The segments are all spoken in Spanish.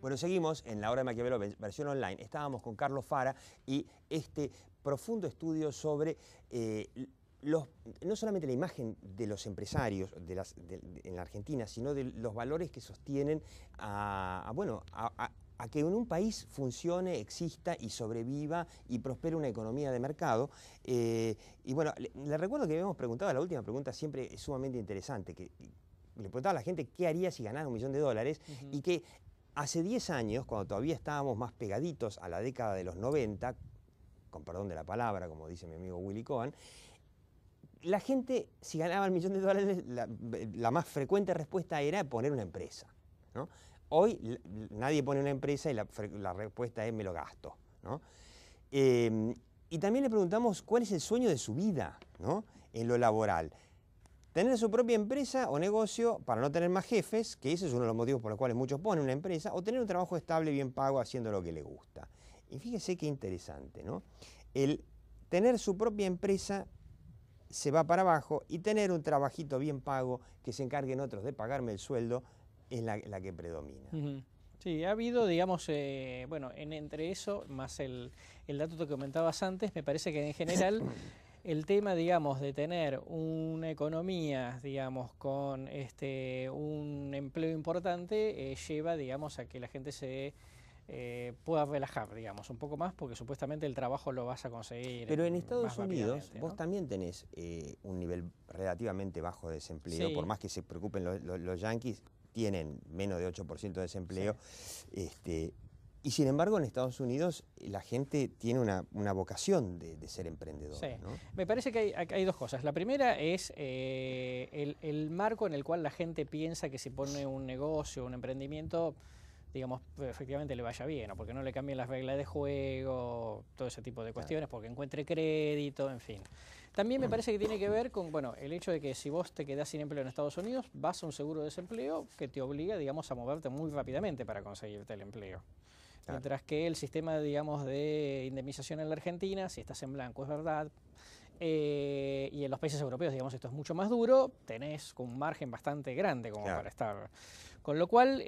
Bueno, seguimos en la hora de Maquiavelo versión online. Estábamos con Carlos Fara y este profundo estudio sobre no solamente la imagen de los empresarios en la Argentina, sino de los valores que sostienen a que en un país funcione, exista y sobreviva y prospere una economía de mercado. Y bueno, le recuerdo que habíamos preguntado, la última pregunta siempre es sumamente interesante, que le preguntaba a la gente qué haría si ganara $1 millón y que hace 10 años, cuando todavía estábamos más pegaditos a la década de los 90, con perdón de la palabra, como dice mi amigo Willy Cohen, la gente, si ganaba $1 millón, la más frecuente respuesta era poner una empresa, ¿no? Hoy nadie pone una empresa y la respuesta es me lo gasto, ¿no? Y también le preguntamos cuál es el sueño de su vida, ¿no? En lo laboral. Tener su propia empresa o negocio para no tener más jefes, que ese es uno de los motivos por los cuales muchos ponen una empresa, o tener un trabajo estable, bien pago, haciendo lo que le gusta. Y fíjese qué interesante, ¿no? El tener su propia empresa se va para abajo y tener un trabajito bien pago que se encarguen otros de pagarme el sueldo es la que predomina. Sí, ha habido, digamos, bueno, entre eso, más el dato que comentabas antes, me parece que en general el tema, digamos, de tener una economía, digamos, con un empleo importante, lleva, digamos, a que la gente se pueda relajar, digamos, un poco más, porque supuestamente el trabajo lo vas a conseguir. Pero en Estados Unidos ¿no? vos también tenés un nivel relativamente bajo de desempleo, sí. Por más que se preocupen los yanquis, tienen menos de 8% de desempleo. Sí. Y sin embargo en Estados Unidos la gente tiene una vocación de ser emprendedor. Sí. ¿No? Me parece que hay dos cosas. La primera es el marco en el cual la gente piensa que si pone un negocio, un emprendimiento, digamos, efectivamente le vaya bien, o porque no le cambien las reglas de juego, todo ese tipo de cuestiones, claro. Porque encuentre crédito, en fin. También me parece que tiene que ver con, bueno, el hecho de que si vos te quedás sin empleo en Estados Unidos, vas a un seguro de desempleo que te obliga, digamos, a moverte muy rápidamente para conseguirte el empleo. Claro. Mientras que el sistema, digamos, de indemnización en la Argentina, si estás en blanco, es verdad, y en los países europeos, digamos, esto es mucho más duro, tenés un margen bastante grande como claro. Para estar. Con lo cual,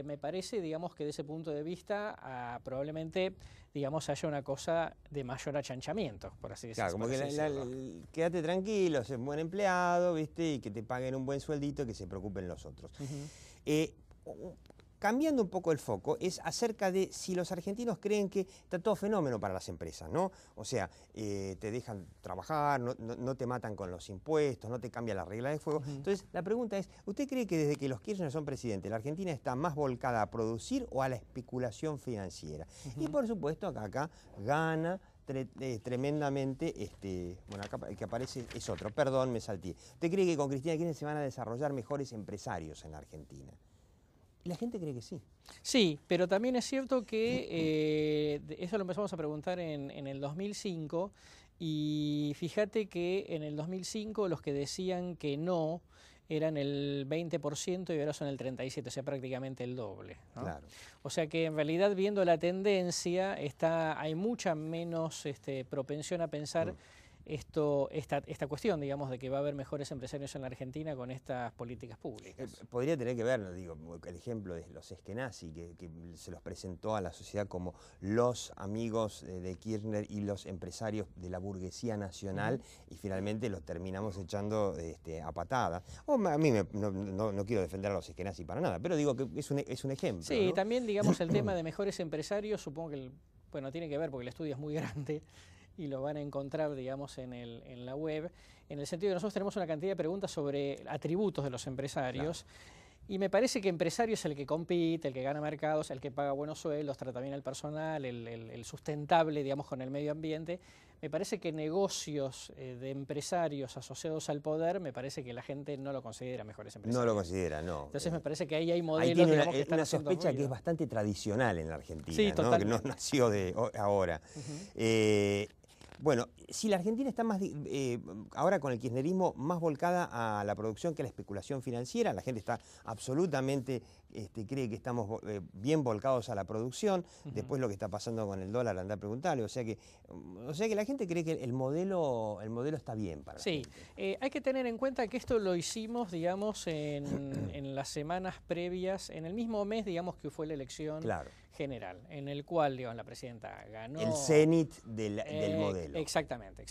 me parece, digamos, que de ese punto de vista, probablemente, digamos, haya una cosa de mayor achanchamiento, por así decirlo. Claro, como que quédate tranquilo, sé un buen empleado, ¿viste? Y que te paguen un buen sueldito, que se preocupen los otros. Cambiando un poco el foco, es acerca de si los argentinos creen que está todo fenómeno para las empresas, ¿no? O sea, te dejan trabajar, no te matan con los impuestos, no te cambian las reglas de juego. Entonces, la pregunta es, ¿usted cree que desde que los Kirchner son presidentes, la Argentina está más volcada a producir o a la especulación financiera? Y por supuesto, acá gana tremendamente, bueno, acá el que aparece es otro, perdón, me salté. ¿Usted cree que con Cristina Kirchner se van a desarrollar mejores empresarios en la Argentina? La gente cree que sí. Sí, pero también es cierto que eso lo empezamos a preguntar en el 2005 y fíjate que en el 2005 los que decían que no eran el 20% y ahora son el 37%, o sea, prácticamente el doble, ¿no? Claro. O sea que en realidad viendo la tendencia hay mucha menos propensión a pensar esta cuestión, digamos, de que va a haber mejores empresarios en la Argentina con estas políticas públicas. Podría tener que ver, digo, el ejemplo de los Eskenazi, que se los presentó a la sociedad como los amigos de Kirchner y los empresarios de la burguesía nacional, y finalmente los terminamos echando a patadas. A mí no quiero defender a los Eskenazi para nada, pero digo que es un ejemplo. Sí, ¿no? También, digamos, el tema de mejores empresarios, supongo que, bueno, tiene que ver porque el estudio es muy grande, y lo van a encontrar, digamos, en la web, en el sentido de que nosotros tenemos una cantidad de preguntas sobre atributos de los empresarios, claro. Y me parece que empresario es el que compite, el que gana mercados, el que paga buenos sueldos, trata bien al personal, el sustentable, digamos, con el medio ambiente. Me parece que negocios de empresarios asociados al poder, me parece que la gente no lo considera mejores empresarios. No lo considera, no. Entonces me parece que ahí hay modelos, ahí tiene digamos, que están una haciendo sospecha ruido. que es bastante tradicional en la Argentina, sí, ¿no? Que no nació de ahora. Bueno, si la Argentina está más, ahora con el kirchnerismo, más volcada a la producción que a la especulación financiera, la gente está absolutamente, cree que estamos bien volcados a la producción, después lo que está pasando con el dólar, anda a preguntarle, o sea que la gente cree que el modelo está bien para la gente. Hay que tener en cuenta que esto lo hicimos, digamos, en las semanas previas, en el mismo mes, digamos, que fue la elección general, en el cual, digamos, la presidenta ganó. El cenit del modelo. Exactamente.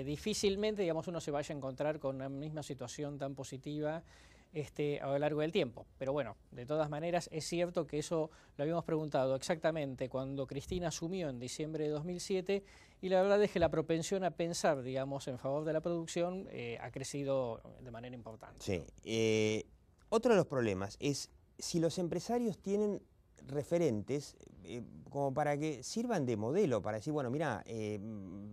Difícilmente, digamos, uno se vaya a encontrar con una misma situación tan positiva a lo largo del tiempo. Pero bueno, de todas maneras, es cierto que eso lo habíamos preguntado exactamente cuando Cristina asumió en diciembre de 2007, y la verdad es que la propensión a pensar, digamos, en favor de la producción ha crecido de manera importante. Sí. Otro de los problemas es si los empresarios tienen referentes como para que sirvan de modelo, para decir, bueno, mira,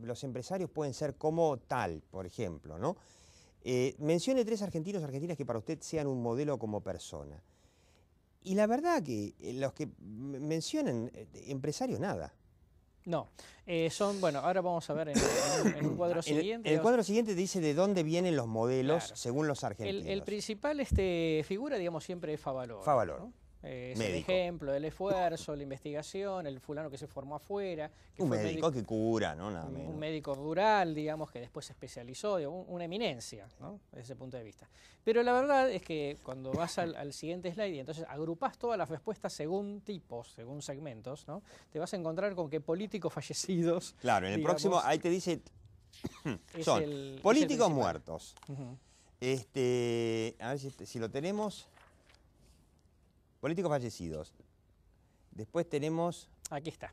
los empresarios pueden ser como tal, por ejemplo, ¿no? Mencione 3 argentinos o argentinas que para usted sean un modelo como persona. Y la verdad que los que mencionan empresarios, nada. No, bueno, ahora vamos a ver en un cuadro siguiente. En el cuadro siguiente dice de dónde vienen los modelos según los argentinos. El principal figura, digamos, siempre es Favaloro. Favaloro. ¿no? Es el ejemplo, el esfuerzo, la investigación, el fulano que se formó afuera. Que un fue médico que cura, ¿no? Nada menos. Un médico rural, digamos, que después se especializó, una eminencia, ¿no? Desde ese punto de vista. Pero la verdad es que cuando vas al siguiente slide y entonces agrupás todas las respuestas según tipos, según segmentos, ¿no? Te vas a encontrar con que políticos fallecidos... Claro, en el próximo, ahí te dice, son políticos muertos. A ver si lo tenemos... Políticos fallecidos. Después tenemos... Aquí está.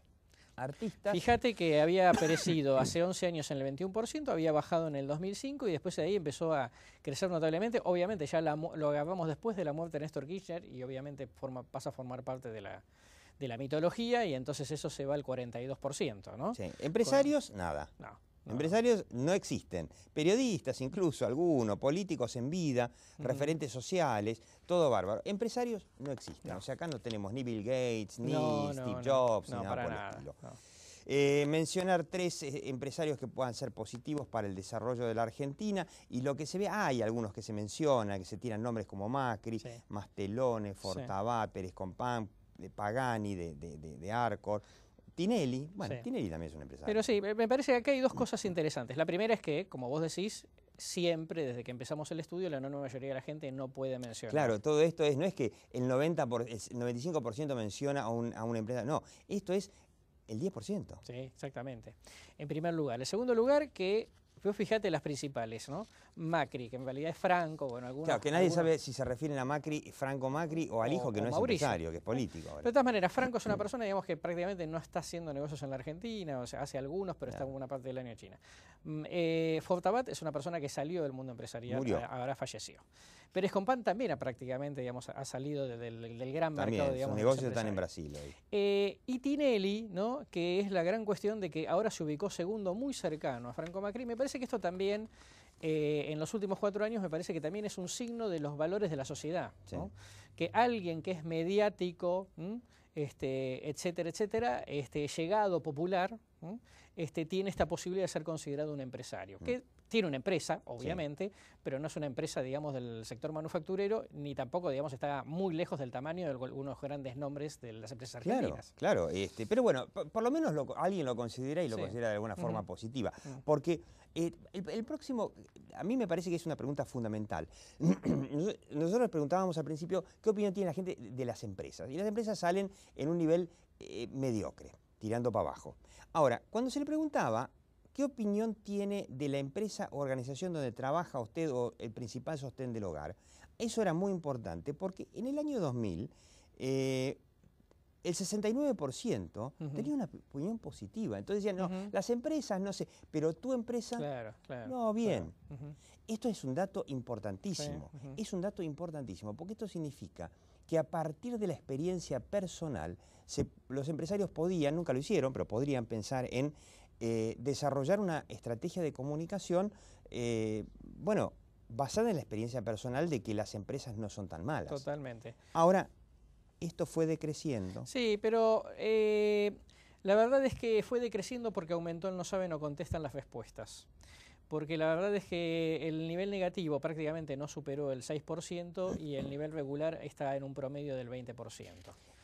Artistas. Fíjate que había aparecido hace 11 años en el 21%, había bajado en el 2005 y después de ahí empezó a crecer notablemente. Obviamente ya lo agarramos después de la muerte de Néstor Kirchner y obviamente pasa a formar parte de la mitología y entonces eso se va al 42%, ¿no? Sí. Empresarios, nada. No. Empresarios no existen, periodistas incluso, algunos, políticos en vida, referentes sociales, todo bárbaro. Empresarios no existen, o sea, acá no tenemos ni Bill Gates, ni Steve Jobs, ni nada por el estilo. Mencionar 3 empresarios que puedan ser positivos para el desarrollo de la Argentina, y lo que se ve, hay algunos que se mencionan, que se tiran nombres como Macri, Mastelone, Fortabat, Pérez Compán, Pagani de Arcor. Tinelli, bueno, Tinelli también es un empresario. Pero sí, me parece que acá hay 2 cosas interesantes. La primera es que, como vos decís, siempre, desde que empezamos el estudio, la enorme mayoría de la gente no puede mencionar. Claro, todo esto no es que el 95% menciona a una empresa, no, esto es el 10%. Sí, exactamente. En primer lugar. En segundo lugar, que vos fijate las principales, ¿no? Macri, que en realidad es Franco, bueno, algunos... Claro, que nadie sabe si se refieren a Macri, Franco Macri, o al hijo que no es empresario, que es político. Ahora. De todas maneras, Franco es una persona, digamos, que prácticamente no está haciendo negocios en la Argentina, o sea, hace algunos, pero está en una parte del año en China. Fortabat es una persona que salió del mundo empresarial, ahora falleció. Pérez Compán también prácticamente, digamos, ha salido del gran mercado, digamos. Sus negocios están en Brasil hoy. Y Tinelli, ¿no? Que es la gran cuestión de que ahora se ubicó segundo muy cercano a Franco Macri. Me parece que esto también, en los últimos 4 años, me parece que también es un signo de los valores de la sociedad, ¿no? Que alguien que es mediático, etcétera, etcétera, llegado, popular, tiene esta posibilidad de ser considerado un empresario. Que tiene una empresa, obviamente, pero no es una empresa, digamos, del sector manufacturero, ni tampoco, digamos, está muy lejos del tamaño de algunos grandes nombres de las empresas argentinas. Claro, pero bueno, por lo menos alguien lo considera y lo considera de alguna forma positiva. Porque el próximo, a mí me parece que es una pregunta fundamental. Nosotros preguntábamos al principio qué opinión tiene la gente de las empresas. Y las empresas salen en un nivel mediocre, tirando para abajo. Ahora, cuando se le preguntaba ¿qué opinión tiene de la empresa o organización donde trabaja usted o el principal sostén del hogar? Eso era muy importante porque en el año 2000 el 69% tenía una opinión positiva. Entonces decían, no, las empresas, no sé, pero tu empresa, no, bien. Esto es un dato importantísimo. Es un dato importantísimo porque esto significa que a partir de la experiencia personal, los empresarios podían, nunca lo hicieron, pero podrían pensar en desarrollar una estrategia de comunicación, basada en la experiencia personal de que las empresas no son tan malas. Totalmente. Ahora, esto fue decreciendo. Sí, pero La verdad es que fue decreciendo porque aumentó el no sabe, no contestan las respuestas. Porque la verdad es que el nivel negativo prácticamente no superó el 6% y el nivel regular está en un promedio del 20%.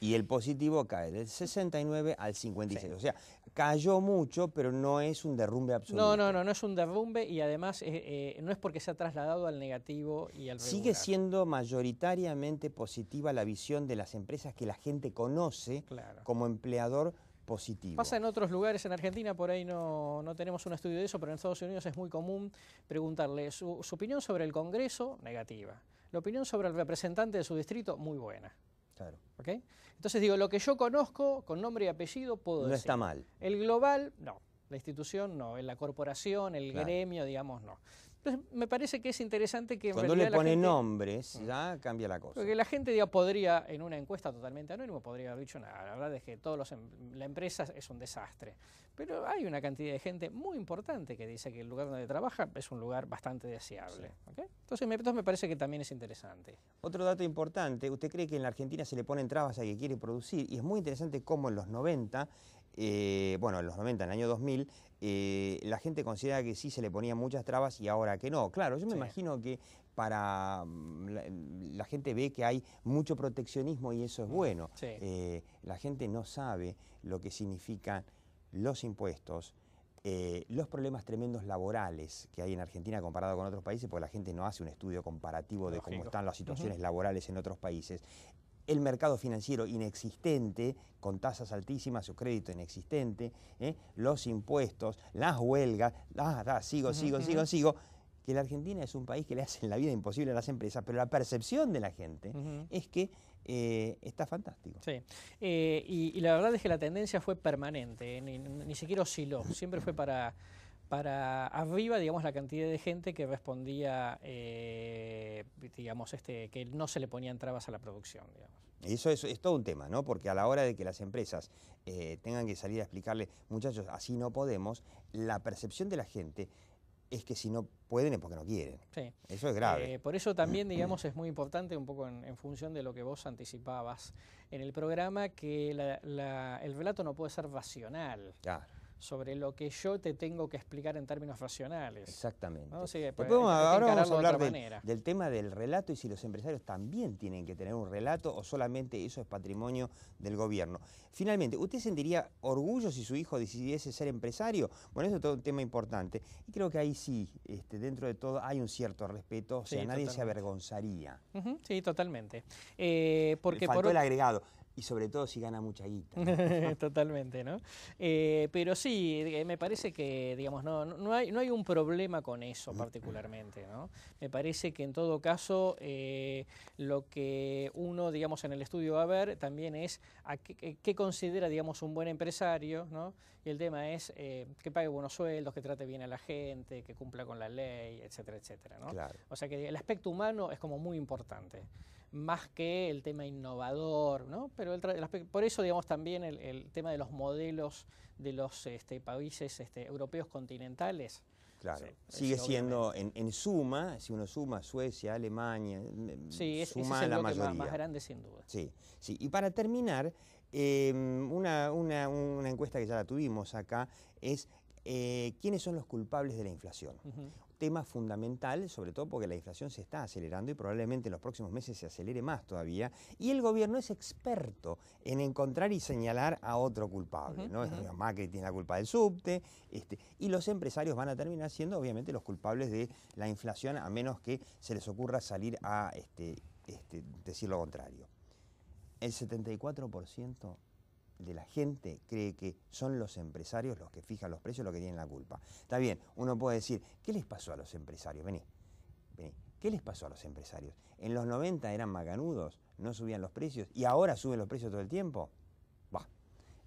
Y el positivo cae del 69 al 56. Sí. O sea, cayó mucho, pero no es un derrumbe absoluto. No es un derrumbe y además no es porque se ha trasladado al negativo y al regular. Sigue siendo mayoritariamente positiva la visión de las empresas que la gente conoce como empleador positivo. Pasa en otros lugares, en Argentina por ahí no tenemos un estudio de eso, pero en Estados Unidos es muy común preguntarle su opinión sobre el Congreso, negativa. La opinión sobre el representante de su distrito, muy buena. Claro. ¿Okay? Entonces digo, lo que yo conozco, con nombre y apellido, puedo decir. No está mal. El global, no. La institución, no. La corporación, el gremio, digamos, no. Entonces, me parece que es interesante que en cuando realidad le pone la gente, nombres, ya cambia la cosa. porque la gente podría, en una encuesta totalmente anónima, podría haber dicho nada. La verdad es que la empresa es un desastre. Pero hay una cantidad de gente muy importante que dice que el lugar donde trabaja es un lugar bastante deseable. Sí. ¿Okay? Entonces me parece que también es interesante. Otro dato importante, usted cree que en la Argentina se le ponen trabas a que quiere producir, y es muy interesante cómo en los 90, en el año 2000, la gente considera que sí se le ponían muchas trabas y ahora que no. Claro, yo me imagino que para la gente ve que hay mucho proteccionismo y eso es bueno. Sí. La gente no sabe lo que significan los impuestos, los problemas tremendos laborales que hay en Argentina comparado con otros países, porque la gente no hace un estudio comparativo de cómo están las situaciones laborales en otros países. El mercado financiero inexistente, con tasas altísimas, su crédito inexistente, los impuestos, las huelgas, sigo, que la Argentina es un país que le hacen la vida imposible a las empresas, pero la percepción de la gente es que está fantástico. Sí, y la verdad es que la tendencia fue permanente, ni siquiera osciló, siempre fue para arriba, digamos, la cantidad de gente que respondía, digamos, que no se le ponían trabas a la producción, digamos. Y eso es todo un tema, ¿no? Porque a la hora de que las empresas tengan que salir a explicarle, muchachos, así no podemos, la percepción de la gente es que si no pueden es porque no quieren. Sí. Eso es grave. Por eso también, digamos, es muy importante, un poco en función de lo que vos anticipabas en el programa, que el relato no puede ser racional. Claro. Sobre lo que yo te tengo que explicar en términos racionales. Exactamente. ¿No? Sí, ahora vamos a hablar del tema del relato y si los empresarios también tienen que tener un relato o solamente eso es patrimonio del gobierno. Finalmente, ¿usted sentiría orgullo si su hijo decidiese ser empresario? Bueno, eso es todo un tema importante. Y creo que ahí sí, dentro de todo, hay un cierto respeto, o sea, nadie se avergonzaría. Sí, totalmente. Porque faltó el agregado. Y sobre todo si gana mucha guita, ¿no? Totalmente, ¿no? Pero sí, me parece que, digamos, no hay un problema con eso particularmente, ¿no? Me parece que en todo caso lo que uno, digamos, en el estudio va a ver también es qué considera, digamos, un buen empresario, ¿no? Y el tema es que pague buenos sueldos, que trate bien a la gente, que cumpla con la ley, etcétera, etcétera, ¿no? Claro. O sea que el aspecto humano es como muy importante, más que el tema innovador, ¿no? Pero por eso, digamos, también el tema de los modelos de los países europeos continentales. Claro, sigue siendo en suma, si uno suma Suecia, Alemania, sí, suma ese es el la mayoría. Más grande sin duda. Sí, sí. Y para terminar, una encuesta que ya la tuvimos acá es ¿quiénes son los culpables de la inflación? Tema fundamental, sobre todo porque la inflación se está acelerando y probablemente en los próximos meses se acelere más todavía. Y el gobierno es experto en encontrar y señalar a otro culpable, ¿no? Macri tiene la culpa del subte, y los empresarios van a terminar siendo obviamente los culpables de la inflación, a menos que se les ocurra salir a decir lo contrario. El 74% de la gente cree que son los empresarios los que fijan los precios, los que tienen la culpa. Está bien, uno puede decir, ¿qué les pasó a los empresarios? Vení. ¿Qué les pasó a los empresarios? En los 90 eran macanudos, no subían los precios, y ahora suben los precios todo el tiempo. Bah.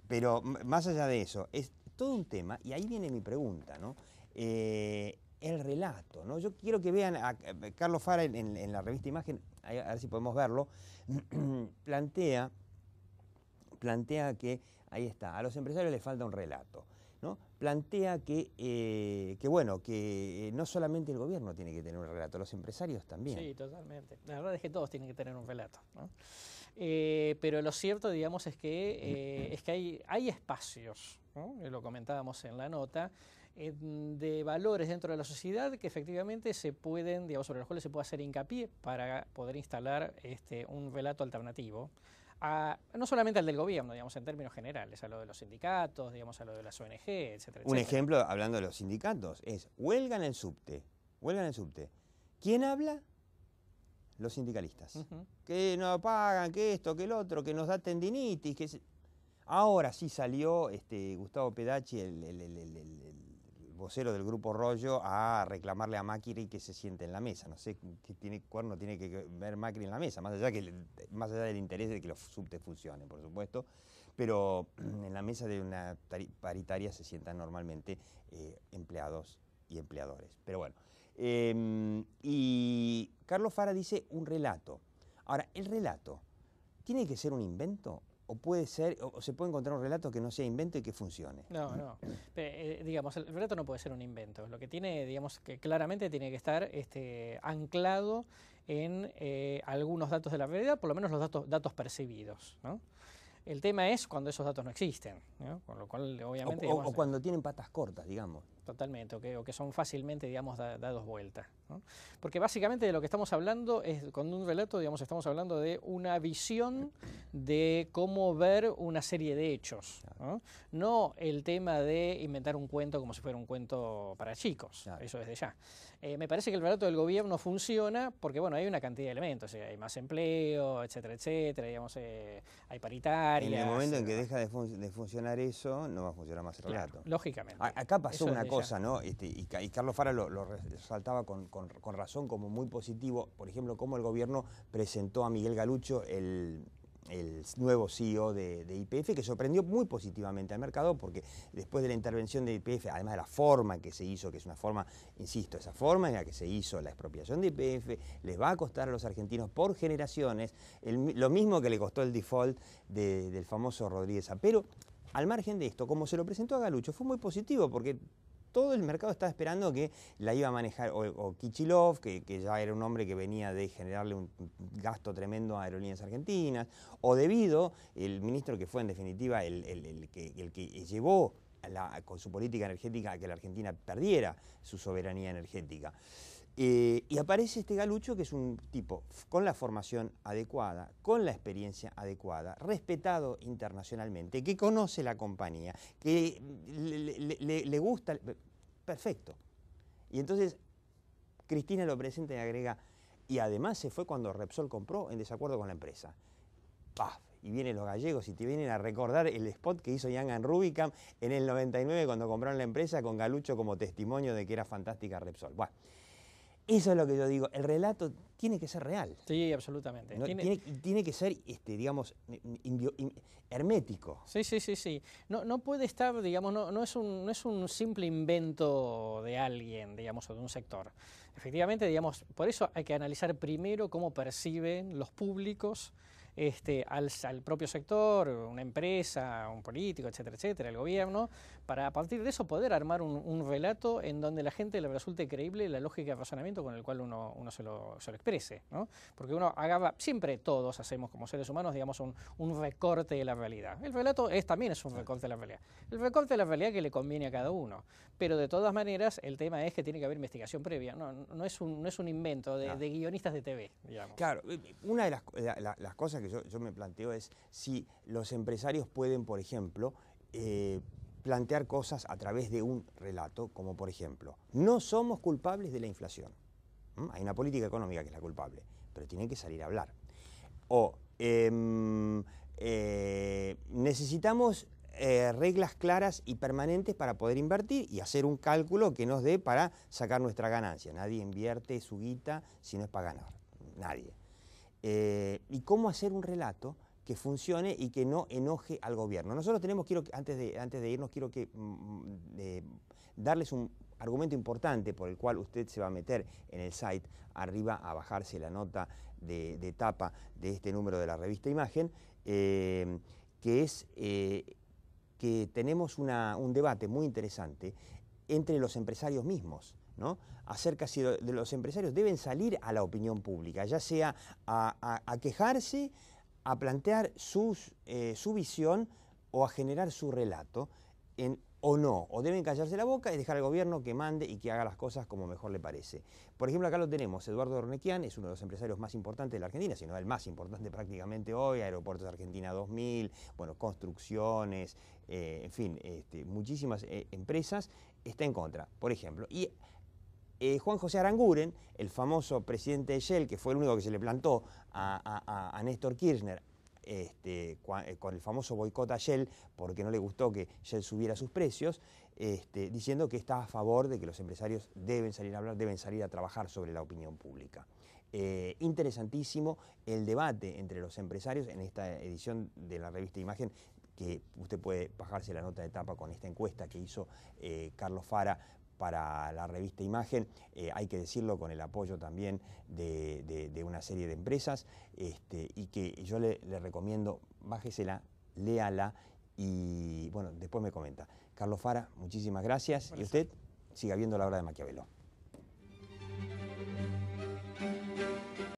Pero más allá de eso, es todo un tema, y ahí viene mi pregunta, ¿no? El relato, ¿no? Yo quiero que vean a Carlos Fara en la revista Imagen, a ver si podemos verlo, plantea que, ahí está, a los empresarios les falta un relato, ¿no? Plantea que no solamente el gobierno tiene que tener un relato, los empresarios también. Sí, totalmente. La verdad es que todos tienen que tener un relato, ¿no? Pero lo cierto, digamos, es que hay espacios, ¿no? Lo comentábamos en la nota, de valores dentro de la sociedad que efectivamente se pueden, digamos, sobre los cuales se puede hacer hincapié para poder instalar un relato alternativo. No solamente al del gobierno, digamos, en términos generales, a lo de los sindicatos, digamos, a lo de las ONG, etcétera, Un etcétera. ejemplo, hablando de los sindicatos, es huelga en el subte. Huelga en el subte. ¿Quién habla? Los sindicalistas. Que no pagan, que esto, que el otro, que nos da tendinitis. Ahora sí salió Gustavo Pedacci, el vocero del Grupo Rollo, a reclamarle a Macri que se siente en la mesa. No sé qué cuerno tiene que ver Macri en la mesa, más allá del interés de que los subtes funcionen, por supuesto. Pero en la mesa de una paritaria se sientan normalmente empleados y empleadores. Pero bueno. Y Carlos Fara dice un relato. Ahora, ¿el relato tiene que ser un invento? ¿O puede ser, o se puede encontrar un relato que no sea invento y que funcione? No. Digamos, el relato no puede ser un invento. Lo que tiene, digamos, que claramente tiene que estar anclado en algunos datos de la realidad, por lo menos los datos percibidos, ¿no? El tema es cuando esos datos no existen, ¿no? Con lo cual, obviamente... O cuando tienen patas cortas, digamos. Totalmente, o que son fácilmente, digamos, dados vuelta, ¿no? Porque básicamente de lo que estamos hablando es, con un relato, digamos, estamos hablando de una visión de cómo ver una serie de hechos, ¿no? No el tema de inventar un cuento como si fuera un cuento para chicos, claro. Eso desde ya. Me parece que el relato del gobierno funciona porque, bueno, hay una cantidad de elementos, hay más empleo, etcétera, etcétera, digamos, hay paritarias. En el momento en que deja de funcionar eso, no va a funcionar más el relato. Claro, lógicamente. Acá pasó una cosa, ¿no? Y Carlos Fara lo resaltaba con razón como muy positivo, por ejemplo, cómo el gobierno presentó a Miguel Galucho, el nuevo CEO de YPF, que sorprendió muy positivamente al mercado, porque después de la intervención de YPF, además de la forma en que se hizo, que es una forma, insisto, esa forma en la que se hizo la expropiación de YPF, les va a costar a los argentinos por generaciones lo mismo que le costó el default del famoso Rodríguez A. Pero al margen de esto, como se lo presentó a Galucho, fue muy positivo, porque todo el mercado estaba esperando que la iba a manejar o Kichilov, que ya era un hombre que venía de generarle un gasto tremendo a Aerolíneas Argentinas, o debido, el ministro que fue en definitiva el que llevó con su política energética a que la Argentina perdiera su soberanía energética. Y aparece este Galucho, que es un tipo con la formación adecuada, con la experiencia adecuada, respetado internacionalmente, que conoce la compañía, que le gusta. Perfecto. Y entonces Cristina lo presenta y agrega, y además se fue cuando Repsol compró en desacuerdo con la empresa. ¡Paf! Y vienen los gallegos y te vienen a recordar el spot que hizo Jan Rubicam en el 99 cuando compraron la empresa, con Galucho como testimonio de que era fantástica Repsol. Bueno, eso es lo que yo digo, el relato tiene que ser real. Sí, absolutamente. ¿No? Tiene que ser, digamos, hermético. Sí. No puede estar, digamos, no es un simple invento de alguien, digamos, o de un sector. Efectivamente, digamos, por eso hay que analizar primero cómo perciben los públicos al propio sector, una empresa, un político, etcétera, etcétera, el gobierno, para a partir de eso poder armar un relato en donde la gente le resulte creíble la lógica de razonamiento con el cual uno se lo exprese, ¿no? Porque uno siempre todos hacemos como seres humanos, digamos, un recorte de la realidad. El relato también es un recorte de la realidad. El recorte de la realidad que le conviene a cada uno. Pero de todas maneras, el tema es que tiene que haber investigación previa. No es un invento de guionistas de TV, digamos. Claro, una de las cosas que yo me planteo es si los empresarios pueden, por ejemplo, plantear cosas a través de un relato, como por ejemplo, no somos culpables de la inflación. Hay una política económica que es la culpable, pero tienen que salir a hablar. O necesitamos reglas claras y permanentes para poder invertir y hacer un cálculo que nos dé para sacar nuestra ganancia. Nadie invierte su guita si no es para ganar. Nadie. Y cómo hacer un relato que funcione y que no enoje al gobierno. Nosotros tenemos, antes de irnos, quiero darles un argumento importante por el cual usted se va a meter en el site, arriba a bajarse la nota de tapa de este número de la revista Imagen, que es que tenemos un debate muy interesante entre los empresarios mismos, ¿no? Acerca si los empresarios deben salir a la opinión pública, ya sea a quejarse, a plantear su visión o a generar su relato o no, o deben callarse la boca y dejar al gobierno que mande y que haga las cosas como mejor le parece. Por ejemplo, acá lo tenemos, Eduardo Ornequian es uno de los empresarios más importantes de la Argentina, si no el más importante prácticamente hoy, Aeropuertos Argentina 2000, bueno, construcciones, en fin, muchísimas empresas, está en contra, por ejemplo. Y Juan José Aranguren, el famoso presidente de Shell, que fue el único que se le plantó a Néstor Kirchner, con el famoso boicot a Shell, porque no le gustó que Shell subiera sus precios, diciendo que está a favor de que los empresarios deben salir a hablar, deben salir a trabajar sobre la opinión pública. Interesantísimo el debate entre los empresarios en esta edición de la revista Imagen, que usted puede bajarse la nota de tapa con esta encuesta que hizo Carlos Fara para la revista Imagen, hay que decirlo, con el apoyo también de una serie de empresas, y que yo le recomiendo, bájesela, léala y bueno, después me comenta. Carlos Fara, muchísimas gracias. Y usted siga viendo La Hora de Maquiavelo.